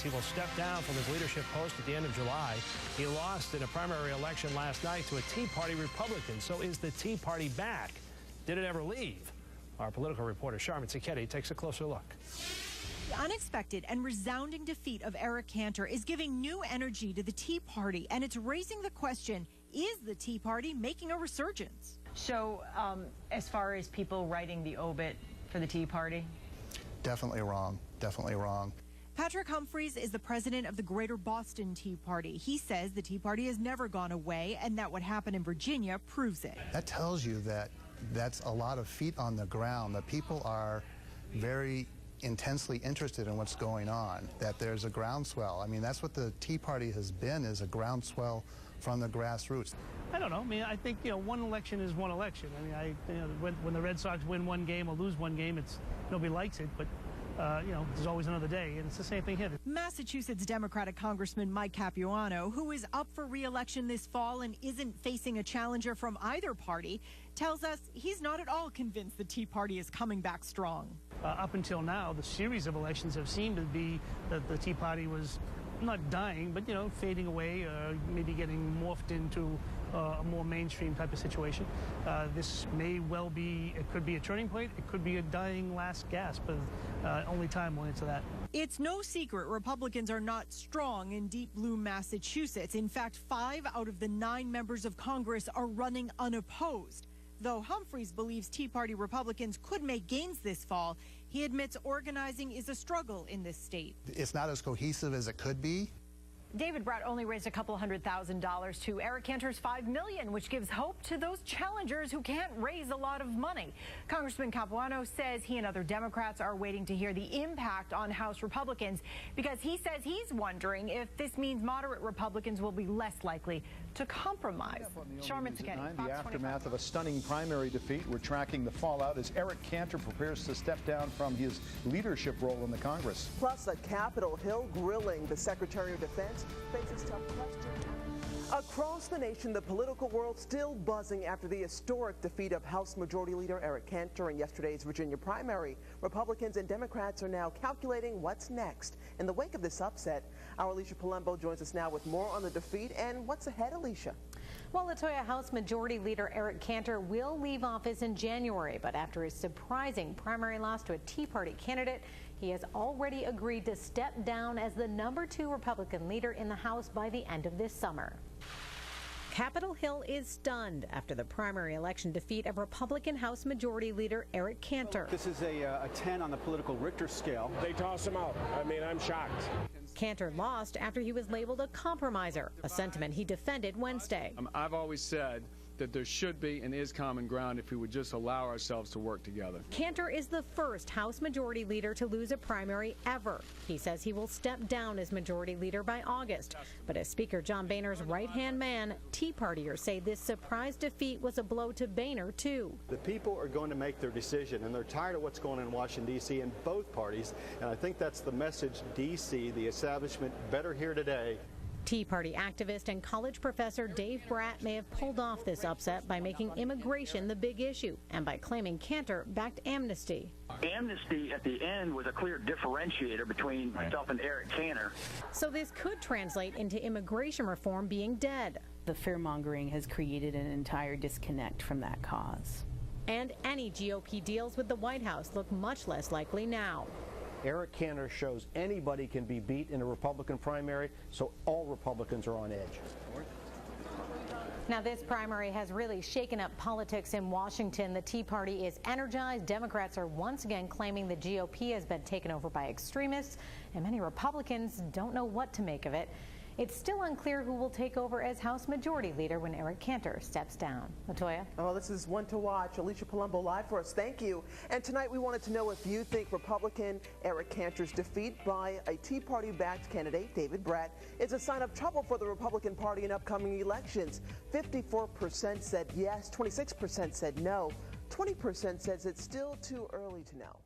says he will step down from his leadership post at the end of July. He lost in a primary election last night to a Tea Party Republican. So is the Tea Party back? Did it ever leave? Our political reporter, Charmin Cicchetti, takes a closer look. The unexpected and resounding defeat of Eric Cantor is giving new energy to the Tea Party, and it's raising the question, is the Tea Party making a resurgence? So, as far as people writing the obit for the Tea Party? Definitely wrong. Definitely wrong. Patrick Humphries is the president of the Greater Boston Tea Party. He says the Tea Party has never gone away and that what happened in Virginia proves it. That tells you that that's a lot of feet on the ground, that people are very intensely interested in what's going on, that there's a groundswell. I mean, that's what the Tea Party has been, is a groundswell from the grassroots. I don't know. I mean, I think, one election is one election. I mean, when the Red Sox win one game or lose one game, nobody likes it, but there's always another day, and it's the same thing here. Massachusetts Democratic Congressman Mike Capuano, who is up for re-election this fall and isn't facing a challenger from either party, tells us he's not at all convinced the Tea Party is coming back strong. Up until now, the series of elections have seemed to be that the Tea Party was not dying, but, fading away, maybe getting morphed into a more mainstream type of situation. This may well be, it could be a turning point, it could be a dying last gasp, but only time will answer that. It's no secret Republicans are not strong in deep blue Massachusetts. In fact, 5 out of the 9 members of Congress are running unopposed. Though Humphries believes Tea Party Republicans could make gains this fall, he admits organizing is a struggle in this state. It's not as cohesive as it could be. David Brat only raised a couple $100,000 to Eric Cantor's $5 million, which gives hope to those challengers who can't raise a lot of money. Congressman Capuano says he and other Democrats are waiting to hear the impact on House Republicans because he says he's wondering if this means moderate Republicans will be less likely to compromise. Charmin Cicchetti, The aftermath of a stunning primary defeat. We're tracking the fallout as Eric Cantor prepares to step down from his leadership role in the Congress. Plus, a Capitol Hill grilling the Secretary of Defense faces tough questions. Across the nation, the political world still buzzing after the historic defeat of House Majority Leader Eric Cantor in yesterday's Virginia primary. Republicans and Democrats are now calculating what's next. In the wake of this upset, our Alicia Palumbo joins us now with more on the defeat and what's ahead, Alicia. Well, Latoya, House Majority Leader Eric Cantor will leave office in January, but after his surprising primary loss to a Tea Party candidate, he has already agreed to step down as the #2 Republican leader in the House by the end of this summer. Capitol Hill is stunned after the primary election defeat of Republican House Majority Leader Eric Cantor. This is a 10 on the political Richter scale. They toss him out. I mean, I'm shocked. Cantor lost after he was labeled a compromiser, a sentiment he defended Wednesday. I've always said that there should be and is common ground if we would just allow ourselves to work together. Cantor is the first House Majority Leader to lose a primary ever. He says he will step down as Majority Leader by August. But as Speaker John Boehner's right-hand man, Tea Partiers say this surprise defeat was a blow to Boehner, too. The people are going to make their decision, and they're tired of what's going on in Washington, D.C. in both parties. And I think that's the message D.C., the establishment, better hear today. Tea Party activist and college professor David Brat may have pulled off this upset by making immigration the big issue and by claiming Cantor backed amnesty. Amnesty at the end was a clear differentiator between myself and Eric Cantor. So this could translate into immigration reform being dead. The fear-mongering has created an entire disconnect from that cause. And any GOP deals with the White House look much less likely now. Eric Cantor shows anybody can be beat in a Republican primary, so all Republicans are on edge. Now, this primary has really shaken up politics in Washington. The Tea Party is energized. Democrats are once again claiming the GOP has been taken over by extremists, and many Republicans don't know what to make of it. It's still unclear who will take over as House Majority Leader when Eric Cantor steps down. Latoya? Oh, this is one to watch. Alicia Palumbo live for us. Thank you. And tonight we wanted to know if you think Republican Eric Cantor's defeat by a Tea Party-backed candidate, David Brat, is a sign of trouble for the Republican Party in upcoming elections. 54% said yes, 26% said no, 20% says it's still too early to know.